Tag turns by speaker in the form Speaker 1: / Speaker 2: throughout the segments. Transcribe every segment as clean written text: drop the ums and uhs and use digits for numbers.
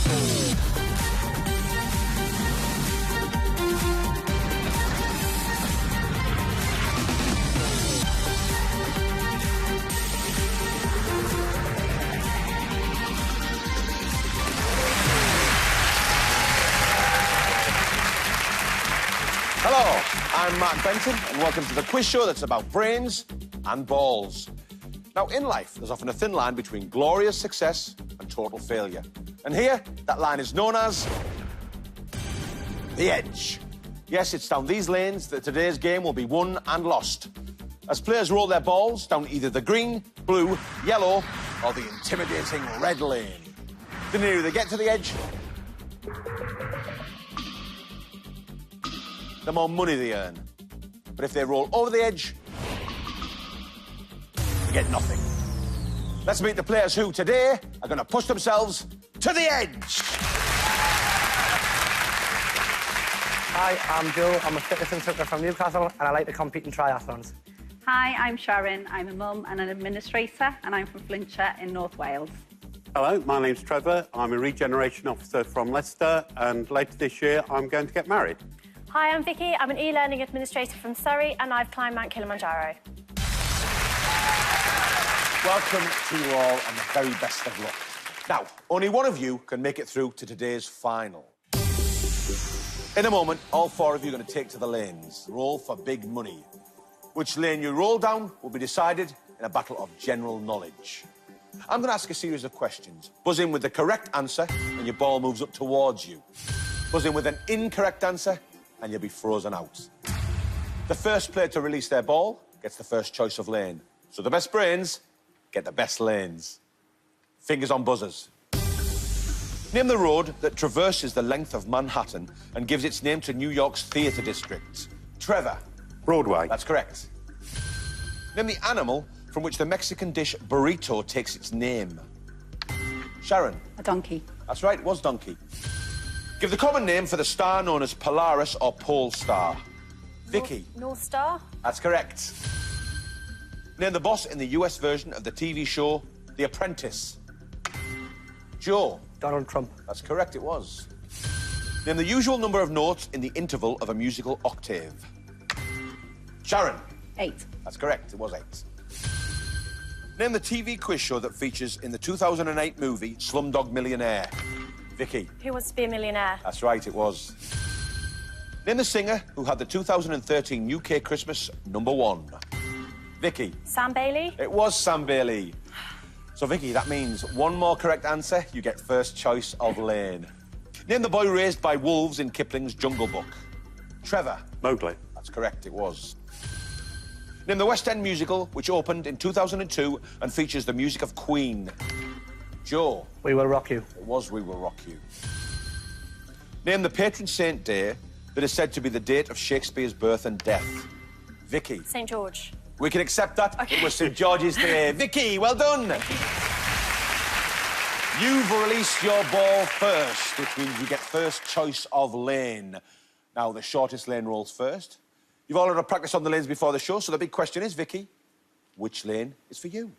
Speaker 1: Hello, I'm Mark Benton, and welcome to the quiz show that's about brains and balls. Now, in life, there's often a thin line between glorious success and total failure. And here, that line is known as the edge. Yes, it's down these lanes that today's game will be won and lost. As players roll their balls down either the green, blue, yellow, or the intimidating red lane. The nearer they get to the edge, the more money they earn. But if they roll over the edge, they get nothing. Let's meet the players who, today, are going to push themselves to the edge.
Speaker 2: Hi, I'm Joe. I'm a fitness instructor from Newcastle, and I like to compete in triathlons.
Speaker 3: Hi, I'm Sharon. I'm a mum and an administrator, and I'm from Flintshire in North Wales.
Speaker 4: Hello, my name's Trevor. I'm a regeneration officer from Leicester, and later this year I'm going to get married.
Speaker 5: Hi, I'm Vicky. I'm an e-learning administrator from Surrey, and I've climbed Mount Kilimanjaro.
Speaker 1: Welcome to you all, and the very best of luck. Now, only one of you can make it through to today's final. In a moment, all four of you are going to take to the lanes. Roll for big money. Which lane you roll down will be decided in a battle of general knowledge. I'm going to ask a series of questions. Buzz in with the correct answer, and your ball moves up towards you. Buzz in with an incorrect answer, and you'll be frozen out. The first player to release their ball gets the first choice of lane. So the best brains get the best lanes. Fingers on buzzers. Name the road that traverses the length of Manhattan and gives its name to New York's theatre district. Trevor.
Speaker 4: Broadway.
Speaker 1: That's correct. Name the animal from which the Mexican dish burrito takes its name. Sharon.
Speaker 3: A donkey.
Speaker 1: That's right, it was donkey. Give the common name for the star known as Polaris or Pole Star. Vicky.
Speaker 5: North Star.
Speaker 1: That's correct. Name the boss in the US version of the TV show The Apprentice. Joe.
Speaker 2: Donald Trump.
Speaker 1: That's correct, it was. Name the usual number of notes in the interval of a musical octave. Sharon.
Speaker 3: 8.
Speaker 1: That's correct, it was 8. Name the TV quiz show that features in the 2008 movie Slumdog Millionaire. Vicky.
Speaker 5: Who Wants to Be a Millionaire?
Speaker 1: That's right, it was. Name the singer who had the 2013 UK Christmas #1. Vicky.
Speaker 5: Sam Bailey.
Speaker 1: It was Sam Bailey. So, Vicky, that means one more correct answer, you get first choice of lane. Name the boy raised by wolves in Kipling's Jungle Book. Trevor.
Speaker 4: Mowgli.
Speaker 1: That's correct, it was. Name the West End musical which opened in 2002 and features the music of Queen. Joe.
Speaker 2: We Will Rock You.
Speaker 1: It was We Will Rock You. Name the patron saint day that is said to be the date of Shakespeare's birth and death. Vicky.
Speaker 5: St George.
Speaker 1: We can accept that.
Speaker 5: Okay.
Speaker 1: It was St George's Day. Vicky, well done. You've released your ball first, which means you get first choice of lane. Now, the shortest lane rolls first. You've all had a practice on the lanes before the show, so the big question is, Vicky, which lane is for you?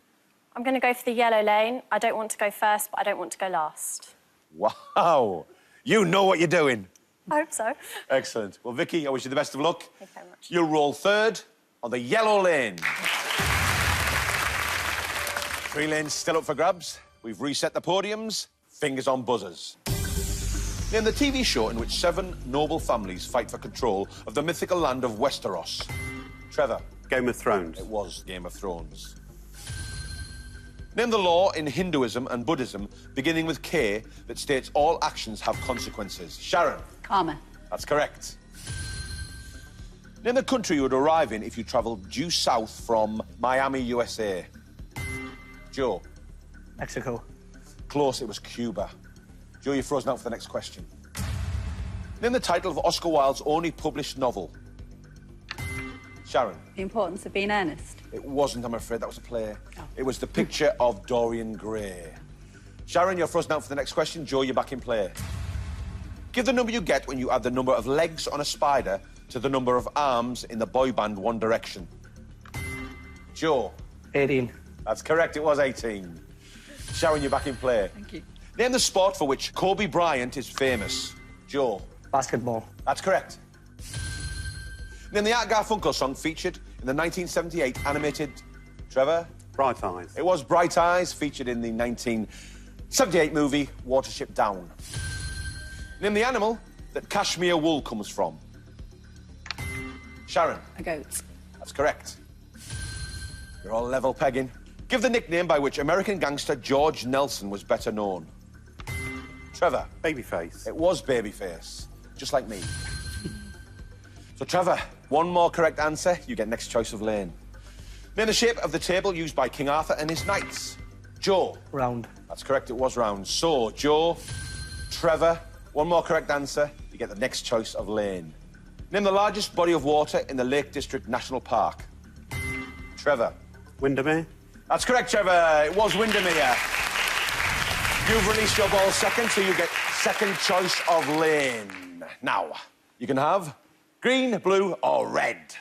Speaker 5: I'm going to go for the yellow lane. I don't want to go first, but I don't want to go last.
Speaker 1: Wow. You know what you're doing.
Speaker 5: I hope so.
Speaker 1: Excellent. Well, Vicky, I wish you the best of luck.
Speaker 5: Thank you very much.
Speaker 1: You'll roll third on the yellow lane. 3 lanes still up for grabs. We've reset the podiums. Fingers on buzzers. Name the TV show in which 7 noble families fight for control of the mythical land of Westeros. Trevor.
Speaker 4: Game of Thrones.
Speaker 1: It was Game of Thrones. Name the law in Hinduism and Buddhism, beginning with K, that states all actions have consequences. Sharon.
Speaker 3: Karma.
Speaker 1: That's correct. Name the country you would arrive in if you travelled due south from Miami, USA. Joe.
Speaker 2: Mexico.
Speaker 1: Close, it was Cuba. Joe, you're frozen out for the next question. Name the title of Oscar Wilde's only published novel. Sharon.
Speaker 3: The Importance of Being Earnest.
Speaker 1: It wasn't, I'm afraid. That was a play.
Speaker 3: Oh.
Speaker 1: It was The Picture of Dorian Gray. Sharon, you're frozen out for the next question. Joe, you're back in play. Give the number you get when you add the number of legs on a spider to the number of arms in the boy band One Direction. Joe.
Speaker 2: 18.
Speaker 1: That's correct, it was 18. Sharon, you're back in play.
Speaker 3: Thank you.
Speaker 1: Name the sport for which Kobe Bryant is famous. Joe.
Speaker 2: Basketball.
Speaker 1: That's correct. Name the Art Garfunkel song featured in the 1978 animated... Trevor?
Speaker 4: Bright Eyes.
Speaker 1: It was Bright Eyes, featured in the 1978 movie Watership Down. Name the animal that cashmere wool comes from. Sharon?
Speaker 3: A goat.
Speaker 1: That's correct. You're all level pegging. Give the nickname by which American gangster George Nelson was better known. Trevor?
Speaker 4: Babyface.
Speaker 1: It was Babyface, just like me. So, Trevor, one more correct answer, you get next choice of lane. Name the shape of the table used by King Arthur and his knights. Joe?
Speaker 2: Round.
Speaker 1: That's correct, it was round. So, Joe, Trevor, one more correct answer, you get the next choice of lane. Name the largest body of water in the Lake District National Park. Trevor?
Speaker 4: Windermere.
Speaker 1: That's correct, Trevor. It was Windermere. You've released your ball second, so you get second choice of lane. Now, you can have green, blue, or red.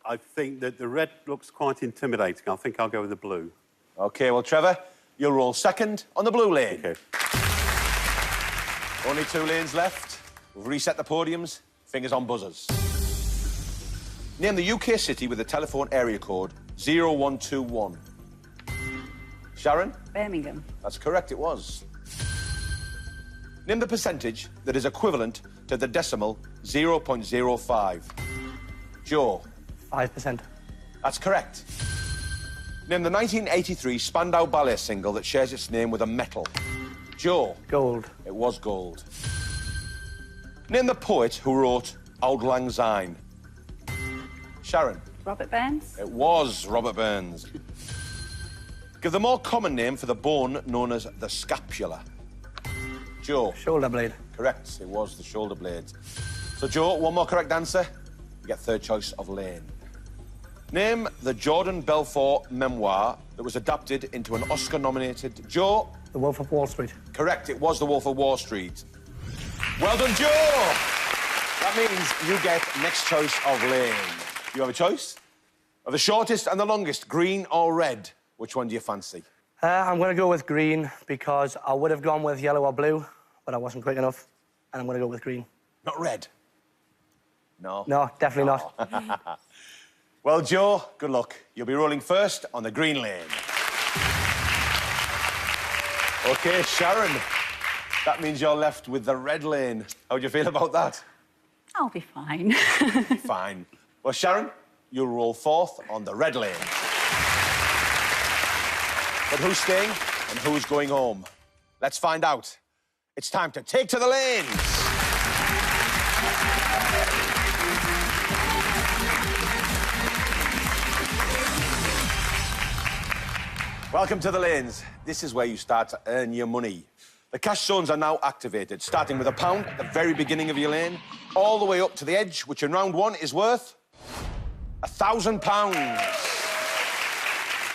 Speaker 4: I think that the red looks quite intimidating. I think I'll go with the blue.
Speaker 1: OK, well, Trevor, you'll roll second on the blue lane.
Speaker 4: Okay.
Speaker 1: Only 2 lanes left. We've reset the podiums. Fingers on buzzers. Name the UK city with the telephone area code 0121. Sharon?
Speaker 3: Birmingham.
Speaker 1: That's correct, it was. Name the percentage that is equivalent to the decimal 0.05. Joe?
Speaker 2: 5%.
Speaker 1: That's correct. Name the 1983 Spandau Ballet single that shares its name with a metal. Joe?
Speaker 2: Gold.
Speaker 1: It was gold. Name the poet who wrote Auld Lang Syne. Sharon?
Speaker 3: Robert Burns.
Speaker 1: It was Robert Burns. Give the more common name for the bone known as the scapula. Joe?
Speaker 2: Shoulder blade.
Speaker 1: Correct, it was the shoulder blade. So, Joe, one more correct answer. You get third choice of lane. Name the Jordan Belfort memoir that was adapted into an Oscar-nominated... Joe?
Speaker 2: The Wolf of Wall Street.
Speaker 1: Correct, it was The Wolf of Wall Street. Well done, Joe! That means you get next choice of lane. You have a choice of the shortest and the longest, green or red. Which one do you fancy?
Speaker 2: I'm going to go with green because I would have gone with yellow or blue, but I wasn't quick enough, and I'm going to go with green.
Speaker 1: Not red? No?
Speaker 2: No, definitely not.
Speaker 1: Well, Joe, good luck. You'll be rolling first on the green lane. OK, Sharon, that means you're left with the red lane. How do you feel about that?
Speaker 3: I'll be fine.
Speaker 1: Fine. Well, Sharon, you'll roll fourth on the red lane. But who's staying and who's going home? Let's find out. It's time to take to the lanes. Welcome to the lanes. This is where you start to earn your money. The cash zones are now activated, starting with £1 at the very beginning of your lane, all the way up to the edge, which in round 1 is worth £1,000.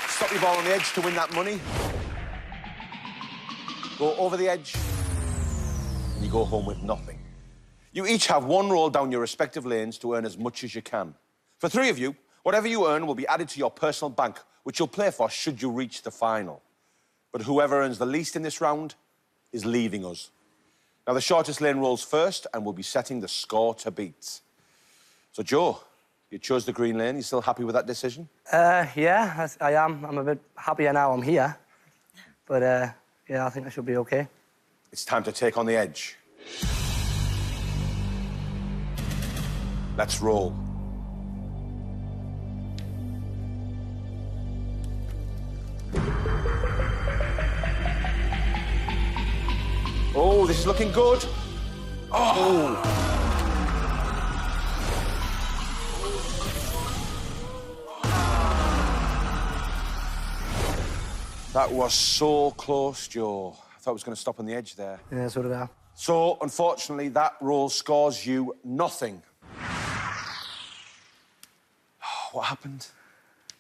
Speaker 1: Stop your ball on the edge to win that money. Go over the edge, and you go home with nothing. You each have 1 roll down your respective lanes to earn as much as you can. For 3 of you, whatever you earn will be added to your personal bank, which you'll play for should you reach the final. But whoever earns the least in this round is leaving us. Now, the shortest lane rolls first, and we'll be setting the score to beat. So, Joe, you chose the green lane. You still happy with that decision?
Speaker 2: Yeah, I am. I'm a bit happier now I'm here. But, yeah, I think I should be OK.
Speaker 1: It's time to take on the edge. Let's roll. Oh, this is looking good. Oh. That was so close, Joe. I thought it was going to stop on the edge there.
Speaker 2: Yeah, so did I.
Speaker 1: So, unfortunately, that roll scores you nothing. What happened?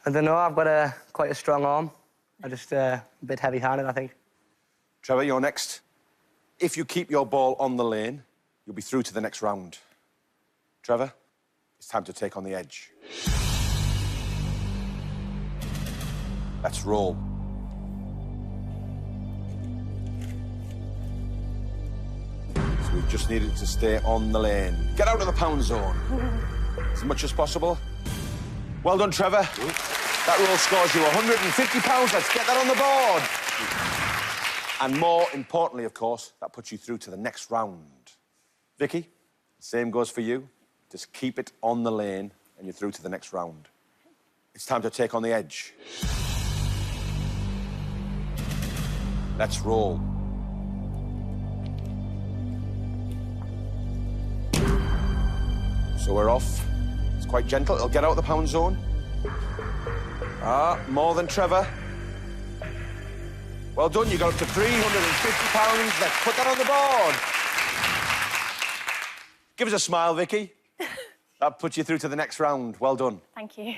Speaker 2: I don't know. I've got quite a strong arm. I'm just a bit heavy-handed, I think.
Speaker 1: Trevor, you're next. If you keep your ball on the lane, you'll be through to the next round. Trevor, it's time to take on the edge. Let's roll. We just need it to stay on the lane. Get out of the pound zone. As much as possible. Well done, Trevor. That roll scores you £150. Let's get that on the board. And more importantly, of course, that puts you through to the next round. Vicky, same goes for you. Just keep it on the lane and you're through to the next round. It's time to take on the edge. Let's roll. So we're off. It's quite gentle. It'll get out of the pound zone. More than Trevor. Well done, you got up to £350. Let's put that on the board. Give us a smile, Vicky. That puts you through to the next round. Well done.
Speaker 5: Thank you.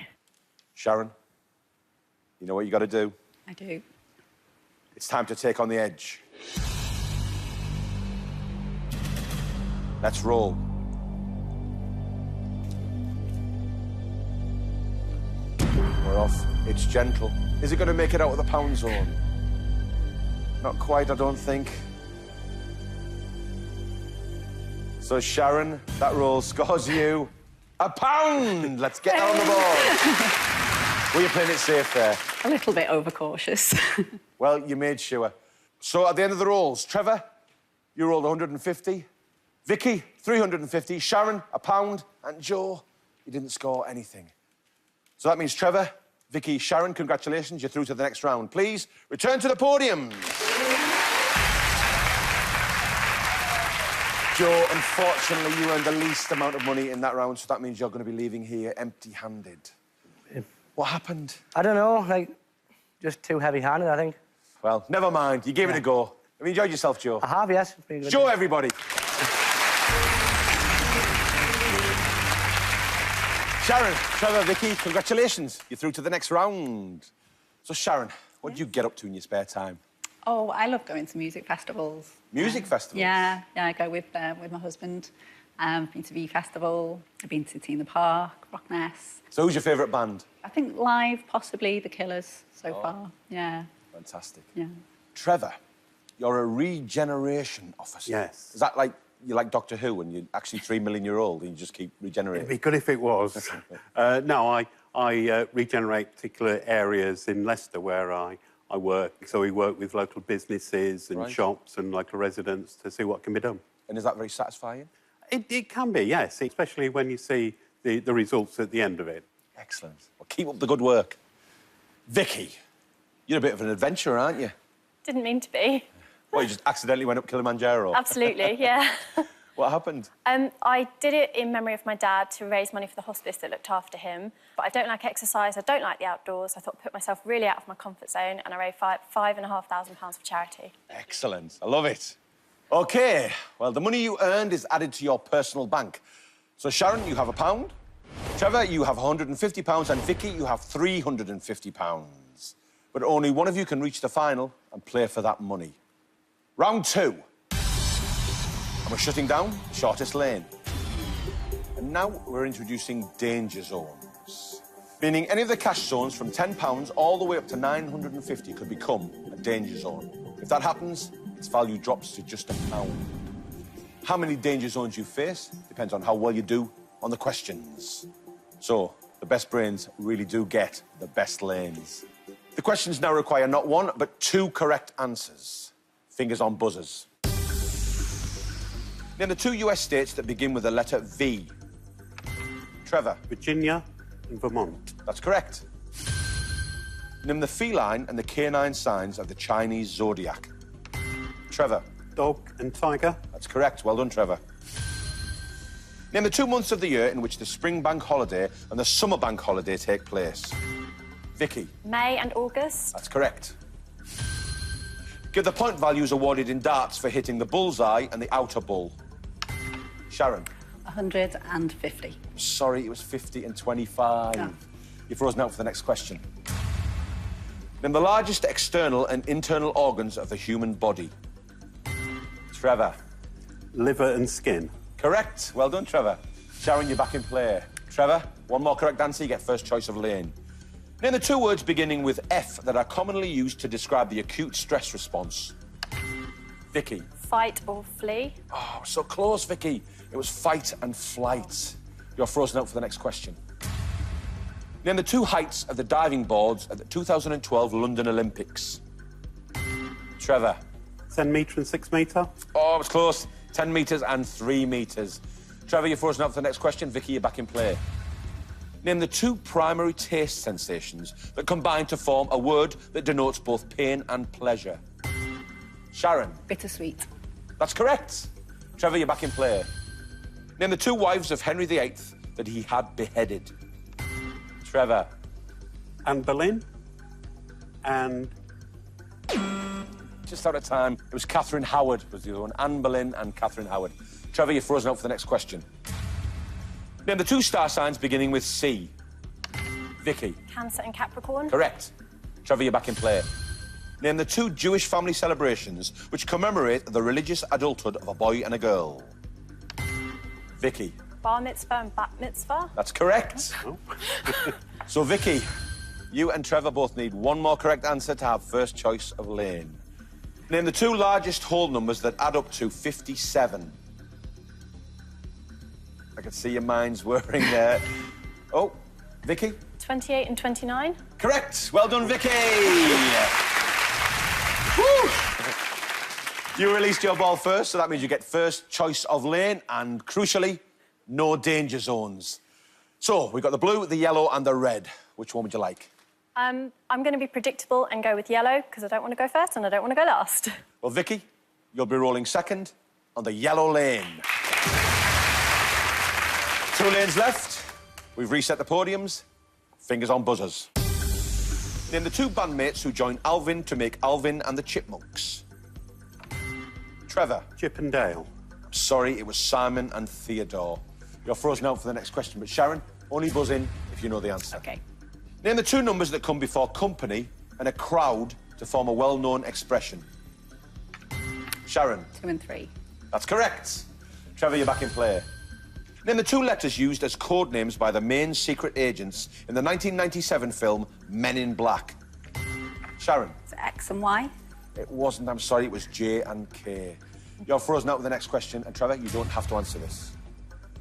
Speaker 1: Sharon, you know what you got to do?
Speaker 3: I do.
Speaker 1: It's time to take on the edge. Let's roll. We're off. It's gentle. Is it going to make it out of the pound zone? Not quite, I don't think. So, Sharon, that roll scores you £1. Let's get that on the board. Were you playing it safe there?
Speaker 3: A little bit overcautious.
Speaker 1: Well, you made sure. So, at the end of the rolls, Trevor, you rolled 150. Vicky, 350. Sharon, £1. And Joe, you didn't score anything. So that means Trevor, Vicky, Sharon, congratulations, you're through to the next round. Please, return to the podium. Joe, unfortunately, you earned the least amount of money in that round, so that means you're going to be leaving here empty-handed.
Speaker 2: Yeah.
Speaker 1: What happened?
Speaker 2: I don't know, like, just too heavy-handed, I think.
Speaker 1: Well, never mind. You gave it a go. Have you enjoyed yourself, Joe?
Speaker 2: I have, yes. It's been good.
Speaker 1: Joe, everybody. Sharon, Trevor, Vicky, congratulations. You're through to the next round. So, Sharon, what do you get up to in your spare time?
Speaker 3: Oh, I love going to music festivals.
Speaker 1: Music festivals?
Speaker 3: Yeah, I go with my husband. I've been to V Festival, I've been to Tea in the Park, Rockness.
Speaker 1: So who's your favourite band?
Speaker 3: I think live, possibly The Killers so far. Yeah.
Speaker 1: Fantastic.
Speaker 3: Yeah.
Speaker 1: Trevor, you're a regeneration officer.
Speaker 4: Yes.
Speaker 1: Is that like, you're like Doctor Who and you're actually 3 million year old and you just keep regenerating?
Speaker 4: It'd be good if it was. No, I regenerate particular areas in Leicester where I work. So we work with local businesses and shops and local residents to see what can be done.
Speaker 1: And is that very satisfying?
Speaker 4: It can be, yes, especially when you see the results at the end of it.
Speaker 1: Excellent. Well, keep up the good work. Vicky, you're a bit of an adventurer, aren't you?
Speaker 5: Didn't mean to be.
Speaker 1: Well, you just accidentally went up Kilimanjaro.
Speaker 5: Absolutely, yeah.
Speaker 1: What happened?
Speaker 5: I did it in memory of my dad to raise money for the hospice that looked after him. But I don't like exercise, I don't like the outdoors. I thought I'd put myself really out of my comfort zone and I raised £5,500 for charity.
Speaker 1: Excellent. I love it. OK, well, the money you earned is added to your personal bank. So, Sharon, you have £1. Trevor, you have £150. And Vicky, you have £350. But only one of you can reach the final and play for that money. Round 2. And we're shutting down the shortest lane. And now we're introducing danger zones. Meaning any of the cash zones from £10 all the way up to £950 could become a danger zone. If that happens, its value drops to just £1. How many danger zones you face depends on how well you do on the questions. So, the best brains really do get the best lanes. The questions now require not one, but 2 correct answers. Fingers on buzzers. Name the 2 US states that begin with the letter V. Trevor.
Speaker 4: Virginia and Vermont.
Speaker 1: That's correct. Name the feline and the canine signs of the Chinese zodiac. Trevor.
Speaker 4: Dog and tiger.
Speaker 1: That's correct. Well done, Trevor. Name the 2 months of the year in which the spring bank holiday and the summer bank holiday take place. Vicky.
Speaker 5: May and August.
Speaker 1: That's correct. Give the point values awarded in darts for hitting the bullseye and the outer bull. Sharon.
Speaker 3: 150.
Speaker 1: Sorry, it was 50 and 25.
Speaker 3: Yeah.
Speaker 1: You're frozen out for the next question. Name the largest external and internal organs of the human body. Trevor.
Speaker 4: Liver and skin.
Speaker 1: Correct. Well done, Trevor. Sharon, you're back in play. Trevor, one more correct answer, you get first choice of lane. Name the 2 words beginning with F that are commonly used to describe the acute stress response. Vicky.
Speaker 5: fight or flee.
Speaker 1: Oh, so close, Vicky. It was fight and flight. You're frozen out for the next question. Name the two heights of the diving boards at the 2012 London Olympics. Trevor.
Speaker 4: 10 metre and 6 metre.
Speaker 1: Oh, it was close. 10 metres and 3 metres. Trevor, you're frozen out for the next question. Vicky, you're back in play. Name the two primary taste sensations that combine to form a word that denotes both pain and pleasure. Sharon.
Speaker 3: Bittersweet.
Speaker 1: That's correct. Trevor, you're back in play. Name the two wives of Henry VIII that he had beheaded. Trevor.
Speaker 4: Anne Boleyn and...
Speaker 1: Just out of time. It was Catherine Howard was the other one. Anne Boleyn and Catherine Howard. Trevor, you're frozen out for the next question. Name the two star signs beginning with C. Vicky.
Speaker 5: Cancer and Capricorn.
Speaker 1: Correct. Trevor, you're back in play. Name the two Jewish family celebrations which commemorate the religious adulthood of a boy and a girl. Vicky.
Speaker 5: Bar mitzvah and bat mitzvah.
Speaker 1: That's correct.
Speaker 4: Oh.
Speaker 1: So, Vicky, you and Trevor both need one more correct answer to have first choice of lane. Name the two largest whole numbers that add up to 57. I can see your minds whirring there. Oh, Vicky?
Speaker 5: 28 and 29.
Speaker 1: Correct. Well done, Vicky. Woo! You released your ball first, so that means you get first choice of lane and, crucially, no danger zones. So, we've got the blue, the yellow and the red. Which one would you like?
Speaker 5: I'm going to be predictable and go with yellow because I don't want to go first and I don't want to go last.
Speaker 1: Well, Vicky, you'll be rolling second on the yellow lane. 2 lanes left. We've reset the podiums. Fingers on buzzers. Name the two bandmates who joined Alvin to make Alvin and the Chipmunks. Trevor.
Speaker 4: Chip and Dale.
Speaker 1: I'm sorry, it was Simon and Theodore. You're frozen out for the next question, but Sharon, only buzz in if you know the answer.
Speaker 3: OK.
Speaker 1: Name the two numbers that come before company and a crowd to form a well-known expression. Sharon.
Speaker 3: 2 and 3.
Speaker 1: That's correct. Trevor, you're back in play. Name the two letters used as code names by the main secret agents in the 1997 film Men in Black. Sharon.
Speaker 3: Is it X and Y?
Speaker 1: It wasn't, I'm sorry, it was J and K. You're frozen out with the next question, and Trevor, you don't have to answer this.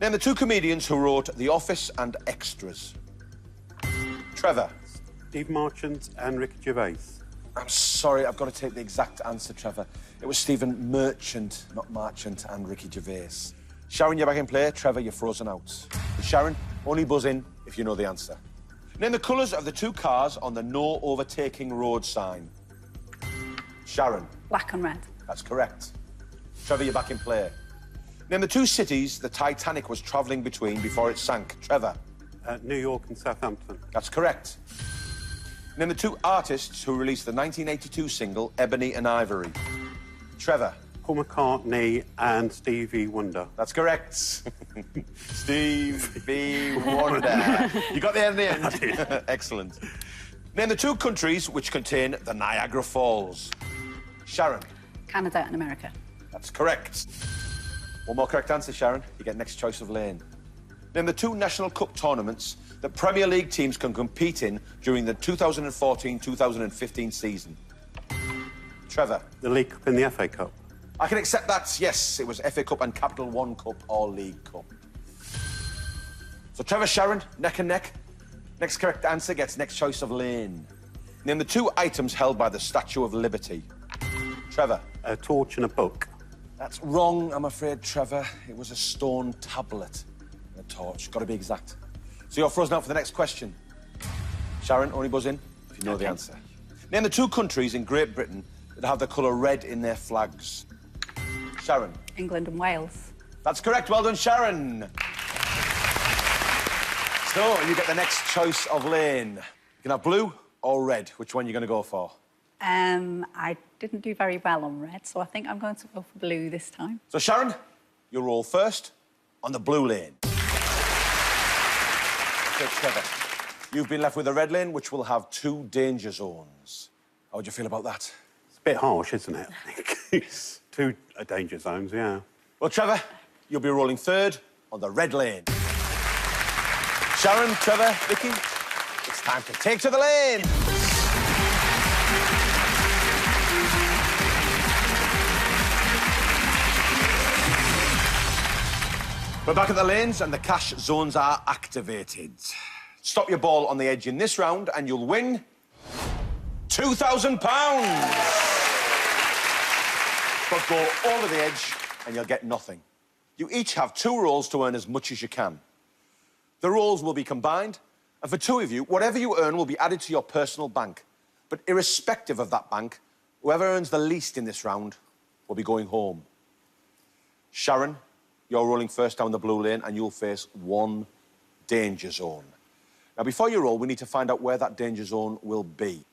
Speaker 1: Name the two comedians who wrote The Office and Extras. Trevor.
Speaker 4: Steve Marchant and Ricky Gervais.
Speaker 1: I'm sorry, I've got to take the exact answer, Trevor. It was Stephen Merchant, not Marchant, and Ricky Gervais. Sharon, you're back in play. Trevor, you're frozen out. And Sharon, only buzz in if you know the answer. Name the colours of the two cars on the no overtaking road sign. Sharon.
Speaker 3: Black and red.
Speaker 1: That's correct. Trevor, you're back in play. Name the two cities the Titanic was travelling between before it sank. Trevor.
Speaker 4: New York and Southampton.
Speaker 1: That's correct. Name the two artists who released the 1982 single Ebony and Ivory. Trevor.
Speaker 4: Paul McCartney and Stevie Wonder.
Speaker 1: That's correct. Stevie Wonder. You got there in the end. Excellent. Name the two countries which contain the Niagara Falls. Sharon.
Speaker 3: Canada and America.
Speaker 1: That's correct. One more correct answer, Sharon. You get next choice of lane. Name the two National Cup tournaments that Premier League teams can compete in during the 2014-2015 season. Trevor.
Speaker 4: The League Cup and the FA Cup.
Speaker 1: I can accept that, yes. It was FA Cup and Capital One Cup or League Cup. So Trevor, Sharon, neck and neck. Next correct answer gets next choice of lane. Name the two items held by the Statue of Liberty. Trevor.
Speaker 4: A torch and a book.
Speaker 1: That's wrong, I'm afraid, Trevor. It was a stone tablet. A torch. Got to be exact. So you're frozen out for the next question. Sharon, only buzz in if you know the answer. Name the two countries in Great Britain that have the colour red in their flags. Sharon.
Speaker 3: England and Wales.
Speaker 1: That's correct. Well done, Sharon. So you get the next choice of lane. You can have blue or red. Which one are you going to go for?
Speaker 3: I didn't do very well on red, so I think I'm going to go for blue this time.
Speaker 1: So, Sharon, you'll roll first on the blue lane. Okay, Trevor, you've been left with the red lane, which will have 2 danger zones. How would you feel about that?
Speaker 4: It's a bit harsh, isn't it? It's 2 danger zones, yeah.
Speaker 1: Well, Trevor, you'll be rolling third on the red lane. Sharon, Trevor, Vicky, it's time to take to the lane. We're back at the lanes and the cash zones are activated. Stop your ball on the edge in this round and you'll win £2,000. But go over the edge and you'll get nothing. You each have 2 rolls to earn as much as you can. The rolls will be combined, and for 2 of you, whatever you earn will be added to your personal bank. But irrespective of that bank, whoever earns the least in this round will be going home. Sharon, you're rolling first down the blue lane and you'll face 1 danger zone. Now, before you roll, we need to find out where that danger zone will be.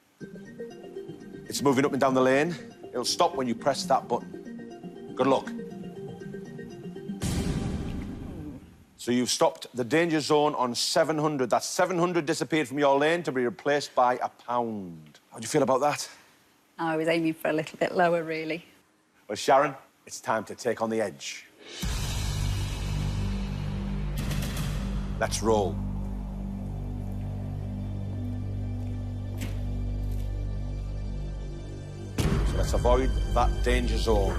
Speaker 1: It's moving up and down the lane. It'll stop when you press that button. Good luck. So you've stopped the danger zone on 700. That's 700 disappeared from your lane to be replaced by £1. How do you feel about that?
Speaker 3: I was aiming for a little bit lower, really.
Speaker 1: Well, Sharon, it's time to take on the edge. Let's roll. So let's avoid that danger zone.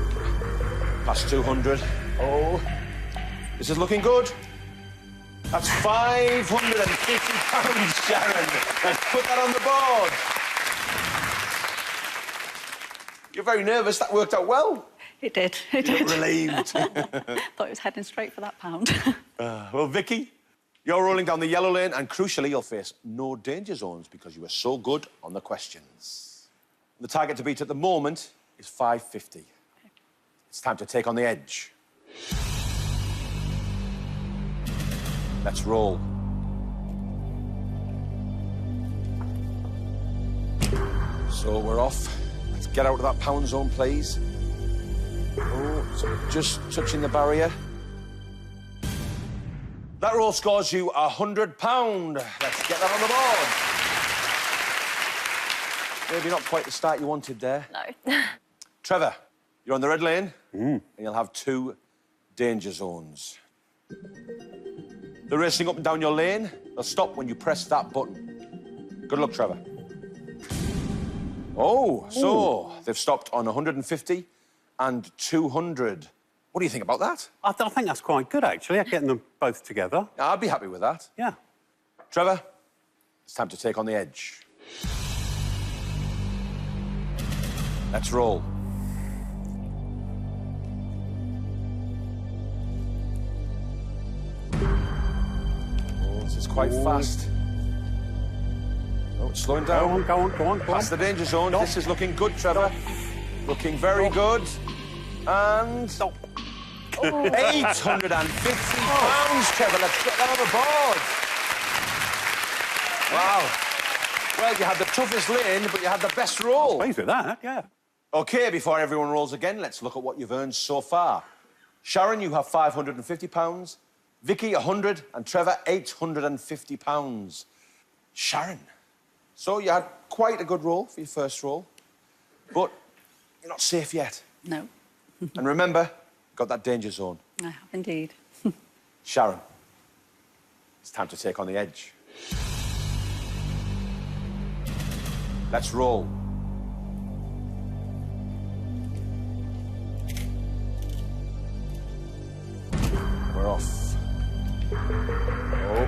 Speaker 1: Past 200. Oh, this is looking good. That's £550, Sharon. Let's put that on the board. You're very nervous. That worked out well.
Speaker 3: It did. It
Speaker 1: You
Speaker 3: did.
Speaker 1: look relieved.
Speaker 3: Thought it was heading straight for that pound.
Speaker 1: Well, Vicky, you're rolling down the yellow lane, and crucially, you'll face no danger zones because you were so good on the questions. The target to beat at the moment is 550. It's time to take on the edge. Let's roll. So we're off. Let's get out of that pound zone, please. Oh, so just touching the barrier. That roll scores you £100. Let's get that on the board. Maybe not quite the start you wanted there.
Speaker 5: No.
Speaker 1: Trevor, you're on the red lane, and you'll have 2 danger zones. They're racing up and down your lane. They'll stop when you press that button. Good luck, Trevor. Oh, so they've stopped on 150 and 200. What do you think about that?
Speaker 4: I think that's quite good, actually, getting them both together.
Speaker 1: I'd be happy with that.
Speaker 4: Yeah.
Speaker 1: Trevor, it's time to take on the edge. Let's roll. Oh, this is quite fast. Oh, it's slowing down.
Speaker 4: Go on.
Speaker 1: Past the danger zone. This is looking good, Trevor. Looking very good. And...
Speaker 4: Stop.
Speaker 1: £850, Trevor. Let's get that on the board. Wow. Well, you had the toughest lane, but you had the best roll.
Speaker 4: Pleased with that, yeah.
Speaker 1: OK, before everyone rolls again, let's look at what you've earned so far. Sharon, you have £550. Vicky, 100, and Trevor, £850. Sharon, so you had quite a good roll for your first roll, but you're not safe yet.
Speaker 3: No,
Speaker 1: And remember, you've got that danger zone.
Speaker 3: I have indeed.
Speaker 1: Sharon, it's time to take on the edge. Let's roll. We're off. Oh,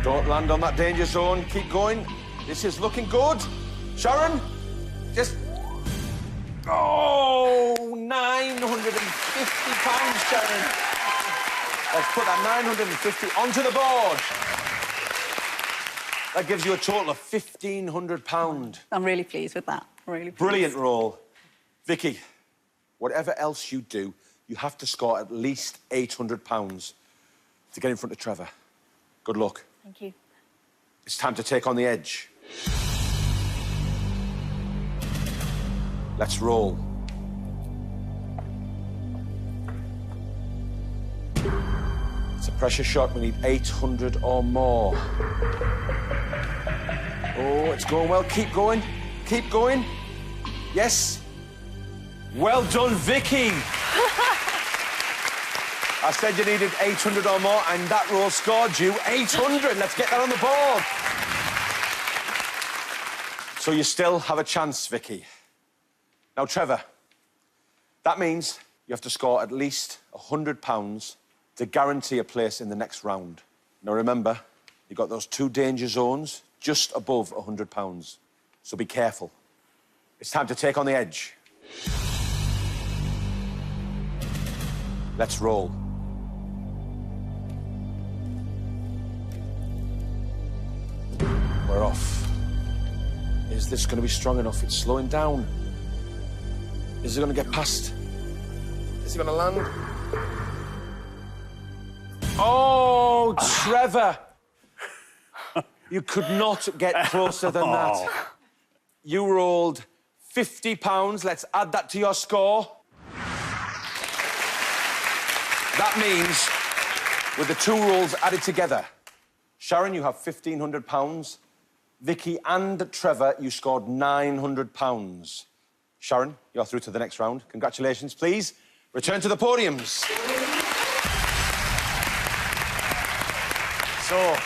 Speaker 1: don't land on that danger zone. Keep going. This is looking good. Sharon, just... Oh, £950, Sharon. Let's put that 950 onto the board. That gives you a total of £1,500.
Speaker 3: I'm really pleased with that. Really pleased.
Speaker 1: Brilliant roll. Vicky, whatever else you do, you have to score at least £800 to get in front of Trevor. Good luck.
Speaker 5: Thank you.
Speaker 1: It's time to take on the edge. Let's roll. It's a pressure shot. We need 800 or more. Oh, it's going well. Keep going. Keep going. Yes. Well done, Vicky. I said you needed 800 or more, and that roll scored you 800. Let's get that on the board. So you still have a chance, Vicky. Now, Trevor, that means you have to score at least £100 to guarantee a place in the next round. Now, remember, you've got those 2 danger zones just above £100. So be careful. It's time to take on the edge. Let's roll. We're off. Is this going to be strong enough? It's slowing down. Is it going to get past? Is it going to land? Oh, Trevor! You could not get closer than that. You rolled £50. Let's add that to your score. That means, with the 2 rolls added together, Sharon, you have £1,500. Vicky and Trevor, you scored £900. Sharon, you're through to the next round. Congratulations, please. Return to the podiums. So,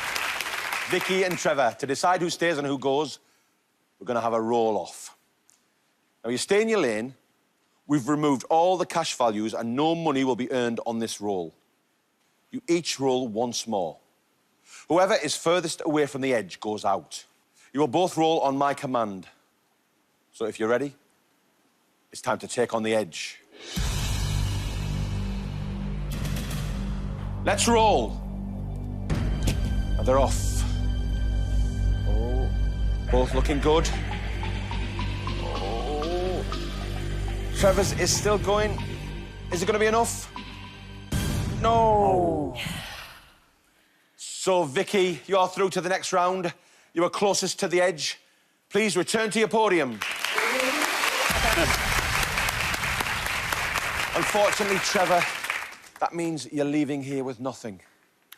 Speaker 1: Vicky and Trevor, to decide who stays and who goes, we're going to have a roll-off. Now, you stay in your lane. We've removed all the cash values and no money will be earned on this roll. You each roll once more. Whoever is furthest away from the edge goes out. You will both roll on my command. So if you're ready, it's time to take on the edge. Let's roll. And they're off. Oh, both looking good. Oh. Trevor's is still going. Is it going to be enough? No. So, Vicky, you're through to the next round. You were closest to the edge. Please return to your podium. Unfortunately, Trevor, that means you're leaving here with nothing.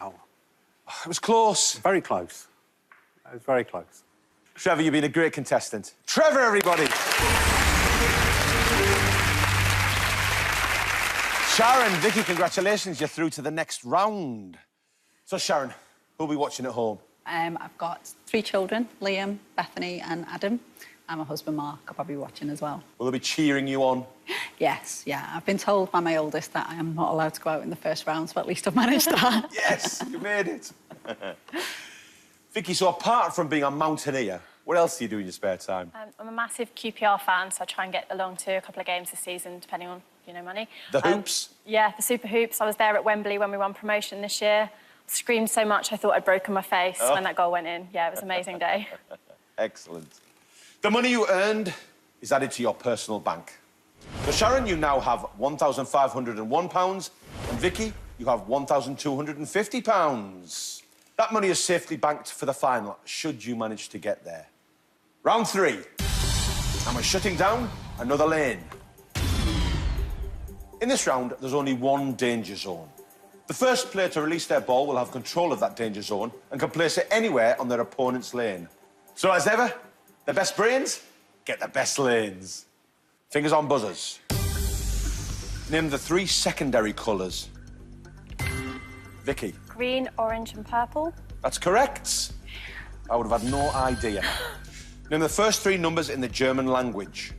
Speaker 4: Oh.
Speaker 1: It was close.
Speaker 4: Very close. It was very close.
Speaker 1: Trevor, you've been a great contestant. Trevor, everybody! Sharon, Vicky, congratulations. You're through to the next round. So, Sharon, who'll be watching at home?
Speaker 3: I've got 3 children, Liam, Bethany and Adam. And my husband, Mark, will probably be watching as well.
Speaker 1: Will they be cheering you on?
Speaker 3: Yes, yeah. I've been told by my oldest that I am not allowed to go out in the first round, so at least I've managed that.
Speaker 1: Yes, you made it. Vicky, so apart from being a mountaineer, what else do you do in your spare time?
Speaker 5: I'm a massive QPR fan, so I try and get along to a couple of games this season, depending on, money.
Speaker 1: The hoops?
Speaker 5: Yeah, the Super Hoops. I was there at Wembley when we won promotion this year. Screamed so much I thought I'd broken my face when that goal went in. Yeah, it was an amazing day.
Speaker 1: Excellent. The money you earned is added to your personal bank. So, Sharon, you now have £1,501, and Vicky, you have £1,250. That money is safely banked for the final, should you manage to get there. Round 3. And we're shutting down another lane. In this round, there's only one danger zone. The first player to release their ball will have control of that danger zone and can place it anywhere on their opponent's lane. So, as ever, the best brains get the best lanes. Fingers on buzzers. Name the 3 secondary colours. Vicky.
Speaker 5: Green, orange and purple.
Speaker 1: That's correct. I would have had no idea. Name the first 3 numbers in the German language.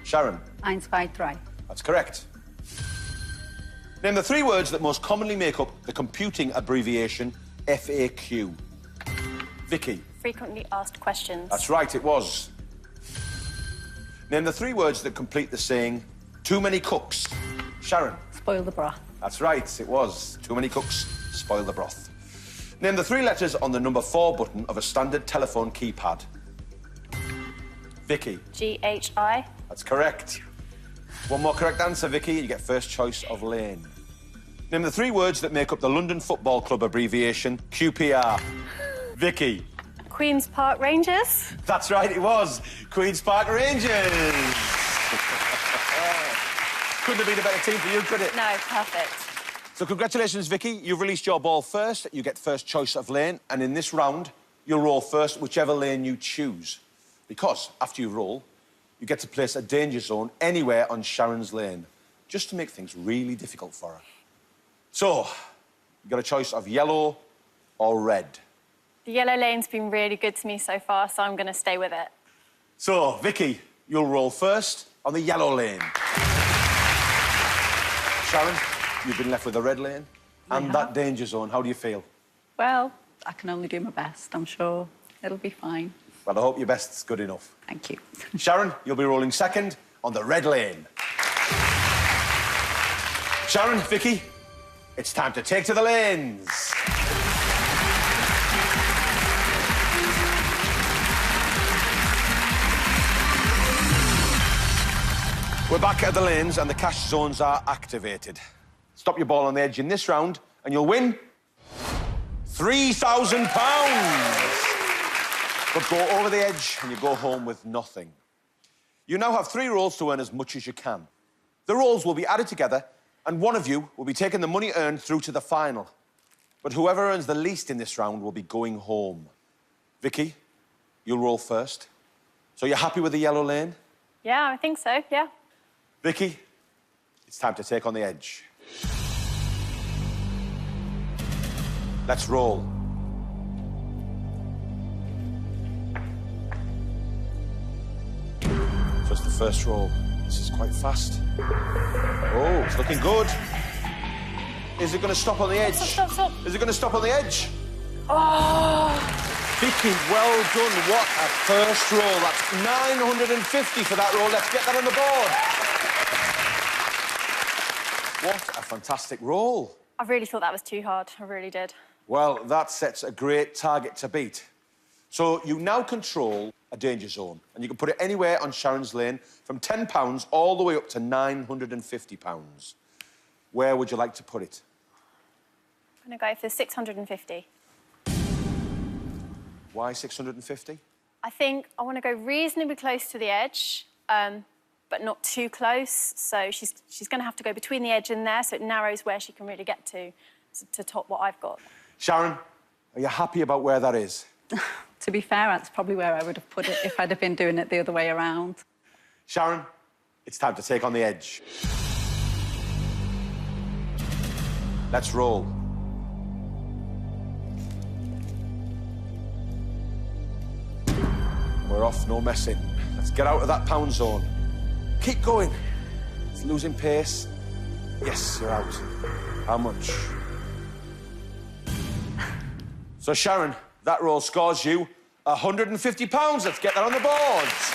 Speaker 1: Sharon.
Speaker 3: 1, 2, 3.
Speaker 1: That's correct. Name the 3 words that most commonly make up the computing abbreviation FAQ. Vicky.
Speaker 5: Frequently asked questions.
Speaker 1: That's right, it was. Name the 3 words that complete the saying, too many cooks. Sharon.
Speaker 3: Spoil the broth.
Speaker 1: That's right, it was. Too many cooks, spoil the broth. Name the 3 letters on the number 4 button of a standard telephone keypad. Vicky.
Speaker 5: GHI.
Speaker 1: That's correct. One more correct answer, Vicky, you get first choice of lane. Name the 3 words that make up the London Football Club abbreviation QPR. Vicky.
Speaker 5: Queen's Park Rangers.
Speaker 1: That's right, it was. Queen's Park Rangers. Couldn't have been a better team for you, could it?
Speaker 5: No, perfect.
Speaker 1: So congratulations, Vicky. You've released your ball first. You get first choice of lane. And in this round, you'll roll first whichever lane you choose. Because after you roll, you get to place a danger zone anywhere on Sharon's lane, just to make things really difficult for her. So, you've got a choice of yellow or red.
Speaker 5: The yellow lane's been really good to me so far, so I'm going to stay with it.
Speaker 1: So, Vicky, you'll roll first on the yellow lane. Sharon, you've been left with the red lane and that danger zone. How do you feel?
Speaker 3: Well, I can only do my best. I'm sure it'll be fine.
Speaker 1: Well, I hope your best's good enough.
Speaker 3: Thank you.
Speaker 1: Sharon, you'll be rolling second on the red lane. Sharon, Vicky, it's time to take to the lanes. We're back at the lanes and the cash zones are activated. Stop your ball on the edge in this round and you'll win £3,000. But go over the edge and you go home with nothing. You now have 3 rolls to earn as much as you can. The rolls will be added together and one of you will be taking the money earned through to the final. But whoever earns the least in this round will be going home. Vicky, you'll roll first. So you're happy with the yellow lane?
Speaker 5: Yeah, I think so, yeah.
Speaker 1: Vicky, it's time to take on the edge. Let's roll. So it's the first roll. This is quite fast. Oh, it's looking good. Is it going to stop on the edge?
Speaker 5: Stop.
Speaker 1: Is it going to stop on the edge?
Speaker 5: Oh!
Speaker 1: Vicky, well done. What a first roll. That's 950 for that roll. Let's get that on the board. What a fantastic roll.
Speaker 5: I really thought that was too hard. I really did.
Speaker 1: Well, that sets a great target to beat. So you now control a danger zone, and you can put it anywhere on Sharon's lane from £10 all the way up to £950. Where would you like to put it?
Speaker 5: I'm going to go for 650.
Speaker 1: Why 650?
Speaker 5: I think I want to go reasonably close to the edge, but not too close. So she's going to have to go between the edge and there, so it narrows where she can really get to top what I've got.
Speaker 1: Sharon, are you happy about where that is?
Speaker 3: To be fair, that's probably where I would have put it if I'd have been doing it the other way around.
Speaker 1: Sharon, it's time to take on the edge. Let's roll. We're off, no messing. Let's get out of that pound zone. Keep going. It's losing pace. Yes, you're out. How much? So, Sharon, that roll scores you £150. Let's get that on the boards.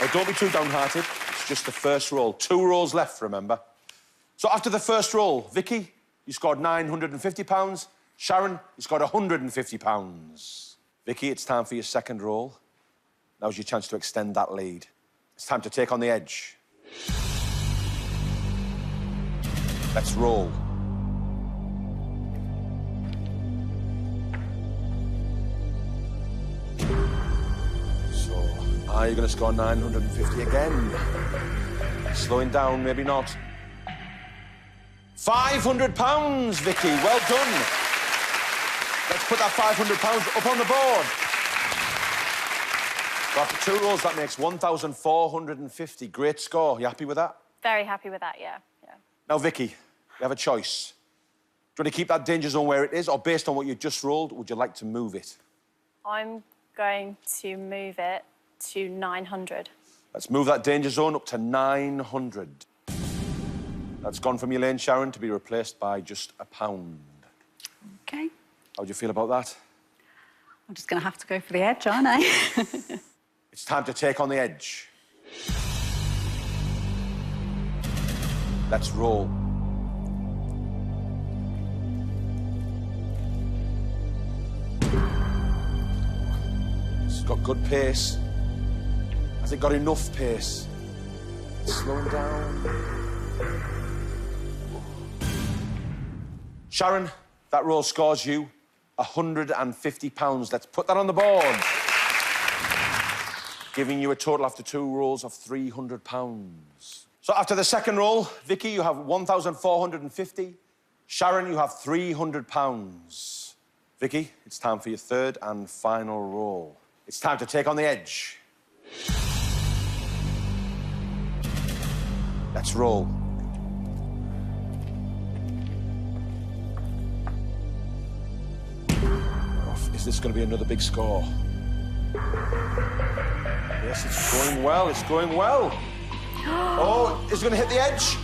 Speaker 1: Oh, don't be too downhearted. It's just the first roll. 2 rolls left, remember. So after the first roll, Vicky, you scored £950. Sharon, you scored £150. Vicky, it's time for your second roll. Now's your chance to extend that lead. It's time to take on the edge. Let's roll. Are you going to score 950 again? Slowing down, maybe not. £500, Vicky. Well done. Let's put that £500 up on the board. So after 2 rolls, that makes 1,450. Great score. You happy with that?
Speaker 5: Very happy with that, yeah.
Speaker 1: Now, Vicky, you have a choice. Do you want to keep that danger zone where it is, or based on what you just rolled, would you like to move it?
Speaker 5: I'm going to move it to 900.
Speaker 1: Let's move that danger zone up to 900. That's gone from your lane, Sharon, to be replaced by just £1.
Speaker 3: OK.
Speaker 1: How do you feel about that?
Speaker 3: I'm just going to have to go for the edge, aren't I?
Speaker 1: It's time to take on the edge. Let's roll. It's got good pace. Has it got enough pace? It's slowing down. Sharon, that roll scores you £150. Let's put that on the board. Giving you a total after 2 rolls of £300. So after the second roll, Vicky, you have 1,450. Sharon, you have £300. Vicky, it's time for your third and final roll. It's time to take on the edge. Let's roll. Is this going to be another big score? Yes, it's going well. It's going well. Oh, is it going to hit the edge?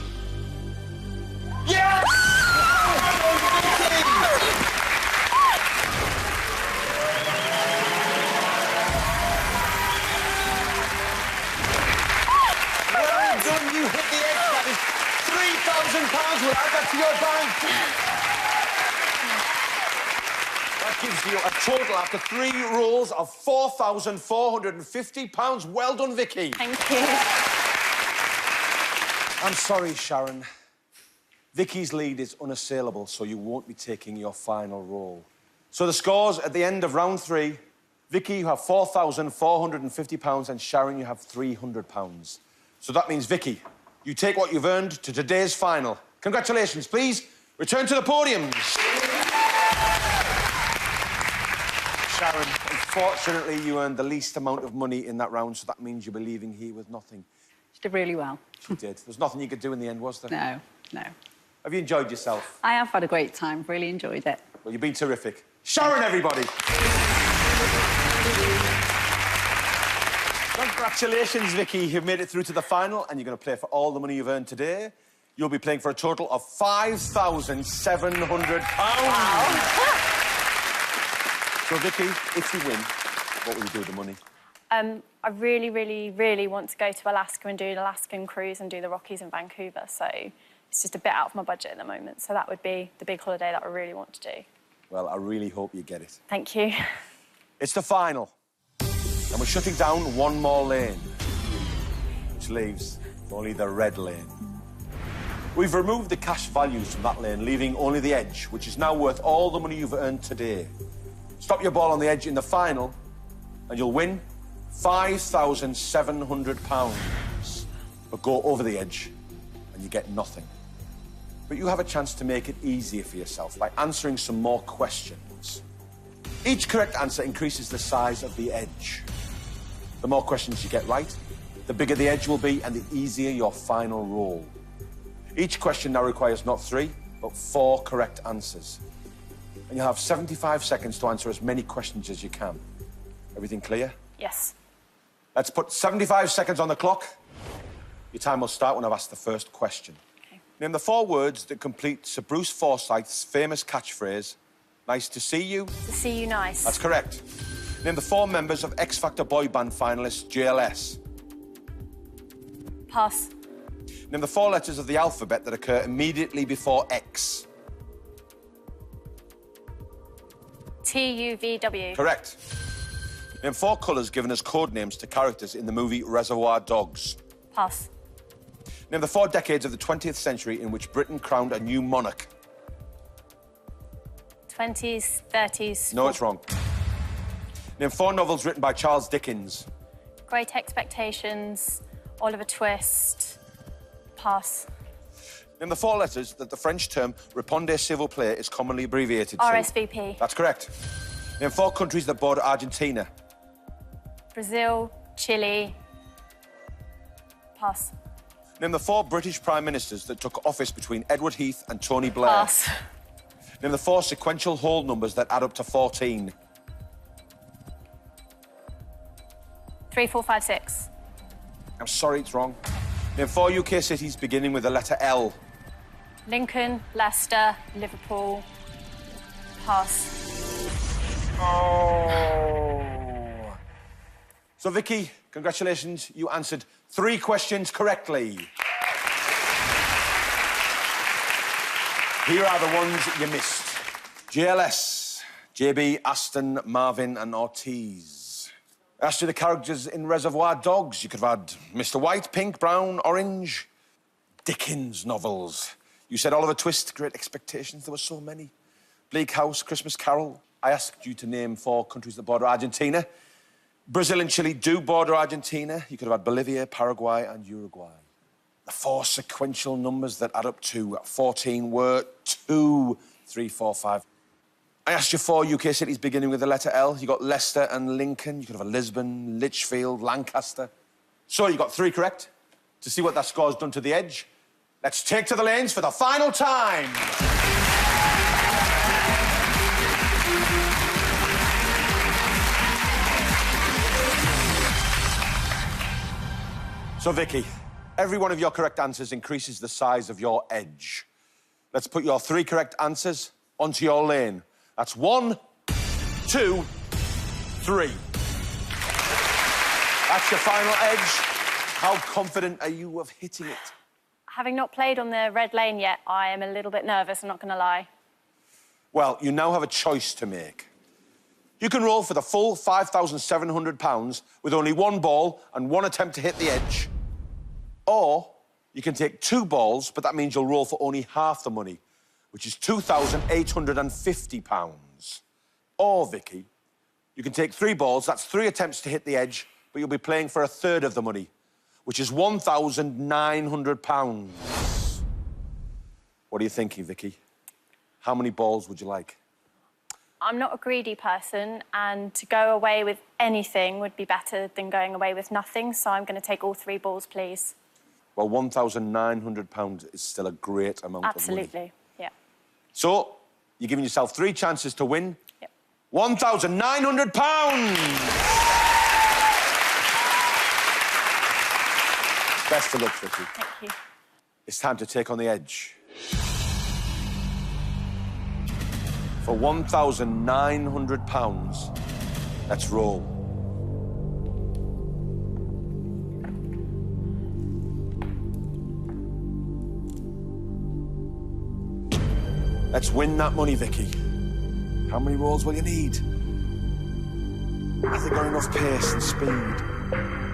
Speaker 1: We'll add that to your bank. That gives you a total, after 3 rolls, of £4,450. Well done, Vicky.
Speaker 5: Thank you.
Speaker 1: I'm sorry, Sharon. Vicky's lead is unassailable, so you won't be taking your final roll. So the scores at the end of round 3, Vicky, you have £4,450, and Sharon, you have £300. So that means, Vicky, you take what you've earned to today's final. Congratulations. Please return to the podiums. Sharon, unfortunately, you earned the least amount of money in that round, so that means you'll be leaving here with nothing.
Speaker 3: She did really well.
Speaker 1: She did. There's nothing you could do in the end, was there?
Speaker 3: No, no.
Speaker 1: Have you enjoyed yourself?
Speaker 3: I have had a great time, really enjoyed it.
Speaker 1: Well, you've been terrific. Sharon, everybody! Congratulations, Vicky. You've made it through to the final, and you're going to play for all the money you've earned today. You'll be playing for a total of £5,700. Wow. So, Vicky, if you win, what will you do with the money?
Speaker 5: I really, really, really want to go to Alaska and do an Alaskan cruise and do the Rockies in Vancouver. So it's just a bit out of my budget at the moment. So that would be the big holiday that I really want to do.
Speaker 1: Well, I really hope you get it.
Speaker 5: Thank you.
Speaker 1: It's the final. And we're shutting down one more lane, which leaves only the red lane. We've removed the cash values from that lane, leaving only the edge, which is now worth all the money you've earned today. Stop your ball on the edge in the final, and you'll win £5,700. But go over the edge, and you get nothing. But you have a chance to make it easier for yourself by answering some more questions. Each correct answer increases the size of the edge. The more questions you get right, the bigger the edge will be and the easier your final roll. Each question now requires not 3, but 4 correct answers. And you'll have 75 seconds to answer as many questions as you can. Everything clear?
Speaker 5: Yes.
Speaker 1: Let's put 75 seconds on the clock. Your time will start when I've asked the first question.
Speaker 5: Okay.
Speaker 1: Name the 4 words that complete Sir Bruce Forsyth's famous catchphrase, "Nice to see you."
Speaker 5: To see you nice.
Speaker 1: That's correct. Name the 4 members of X Factor boy band finalist JLS.
Speaker 5: Pass.
Speaker 1: Name the 4 letters of the alphabet that occur immediately before X.
Speaker 5: TUVW.
Speaker 1: Correct. Name 4 colours given as code names to characters in the movie Reservoir Dogs.
Speaker 5: Pass.
Speaker 1: Name the 4 decades of the 20th century in which Britain crowned a new monarch.
Speaker 5: 20s, 30s.
Speaker 1: No, it's wrong. Name 4 novels written by Charles Dickens.
Speaker 5: Great Expectations, Oliver Twist. Pass.
Speaker 1: Name the 4 letters that the French term répondez s'il vous plaît is commonly abbreviated to.
Speaker 5: RSVP.
Speaker 1: That's correct. Name 4 countries that border Argentina.
Speaker 5: Brazil, Chile. Pass.
Speaker 1: Name the 4 British Prime Ministers that took office between Edward Heath and Tony Blair.
Speaker 5: Pass.
Speaker 1: Name the 4 sequential whole numbers that add up to 14.
Speaker 5: 3, 4, 5, 6.
Speaker 1: I'm sorry, it's wrong. Name 4 UK cities beginning with the letter L.
Speaker 5: Lincoln, Leicester, Liverpool. Pass.
Speaker 1: Oh. So, Vicky, congratulations. You answered 3 questions correctly. Here are the ones you missed. JLS, JB, Aston, Marvin and Ortiz. I asked you the characters in Reservoir Dogs. You could have had Mr. White, Pink, Brown, Orange. Dickens novels. You said Oliver Twist, Great Expectations. There were so many. Bleak House, Christmas Carol. I asked you to name 4 countries that border Argentina. Brazil and Chile do border Argentina. You could have had Bolivia, Paraguay and Uruguay. The 4 sequential numbers that add up to 14 were 2, 3, 4, 5. I asked you 4 UK cities beginning with the letter L. You got Leicester and Lincoln. You could have had Lisbon, Lichfield, Lancaster. So you got 3 correct. To see what that score's done to the edge, let's take to the lanes for the final time. So, Vicky, every one of your correct answers increases the size of your edge. Let's put your 3 correct answers onto your lane. That's 1, 2, 3. That's your final edge. How confident are you of hitting it?
Speaker 5: Having not played on the red lane yet, I am a little bit nervous, I'm not going to lie.
Speaker 1: Well, you now have a choice to make. You can roll for the full £5,700 with only one ball and one attempt to hit the edge. Or you can take two balls, but that means you'll roll for only half the money, which is £2,850. Or, Vicky, you can take three balls, that's three attempts to hit the edge, but you'll be playing for a third of the money, which is £1,900. What are you thinking, Vicky? How many balls would you like?
Speaker 5: I'm not a greedy person, and to go away with anything would be better than going away with nothing, so I'm going to take all three balls, please.
Speaker 1: Well, £1,900 is still a great amount of money.
Speaker 5: Absolutely, yeah.
Speaker 1: So, you're giving yourself three chances to win.
Speaker 5: Yep.
Speaker 1: £1,900! Best of luck, Vicky.
Speaker 5: Thank you.
Speaker 1: It's time to take on the edge. For £1,900, let's roll. Let's win that money, Vicky. How many rolls will you need? Have they got enough pace and speed?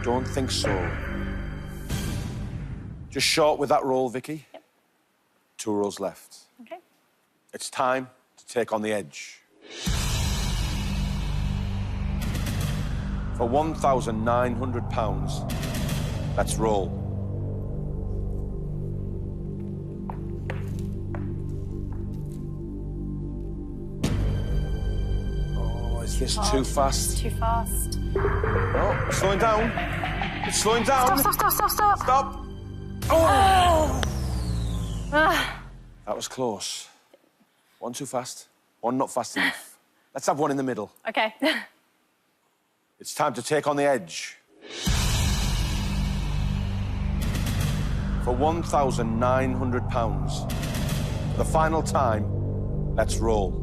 Speaker 1: Don't think so. Just short with that roll, Vicky.
Speaker 5: Yep.
Speaker 1: 2 rolls left.
Speaker 5: Okay.
Speaker 1: It's time to take on the edge. For £1,900, let's roll. Oh, is this too fast?
Speaker 5: Too fast.
Speaker 1: Oh, it's slowing down. It's slowing down.
Speaker 5: Stop.
Speaker 1: Stop. Oh! That was close. One too fast, one not fast enough. Let's have one in the middle.
Speaker 5: Okay.
Speaker 1: It's time to take on the edge. For £1,900, for the final time, let's roll.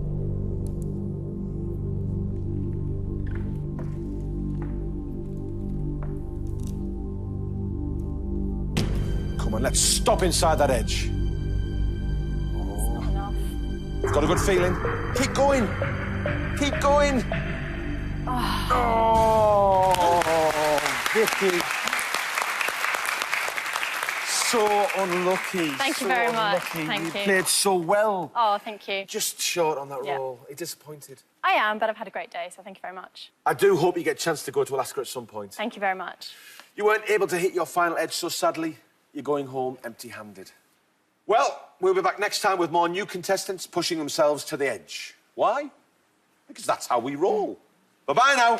Speaker 1: Come on, let's stop inside that edge.
Speaker 5: Not enough.
Speaker 1: Got a good feeling. Keep going. Keep going. Oh, Vicky. So unlucky.
Speaker 5: Thank you very much.
Speaker 1: Unlucky.
Speaker 5: Thank
Speaker 1: You
Speaker 5: you.
Speaker 1: played so well.
Speaker 5: Oh, thank you.
Speaker 1: Just short on that
Speaker 5: Yeah.
Speaker 1: roll. Are you disappointed?
Speaker 5: I am, but I've had a great day, so thank you very much.
Speaker 1: I do hope you get a chance to go to Alaska at some point.
Speaker 5: Thank you very much.
Speaker 1: You weren't able to hit your final edge, so sadly, you're going home empty-handed. Well, we'll be back next time with more new contestants pushing themselves to the edge. Why? Because that's how we roll. Bye-bye now.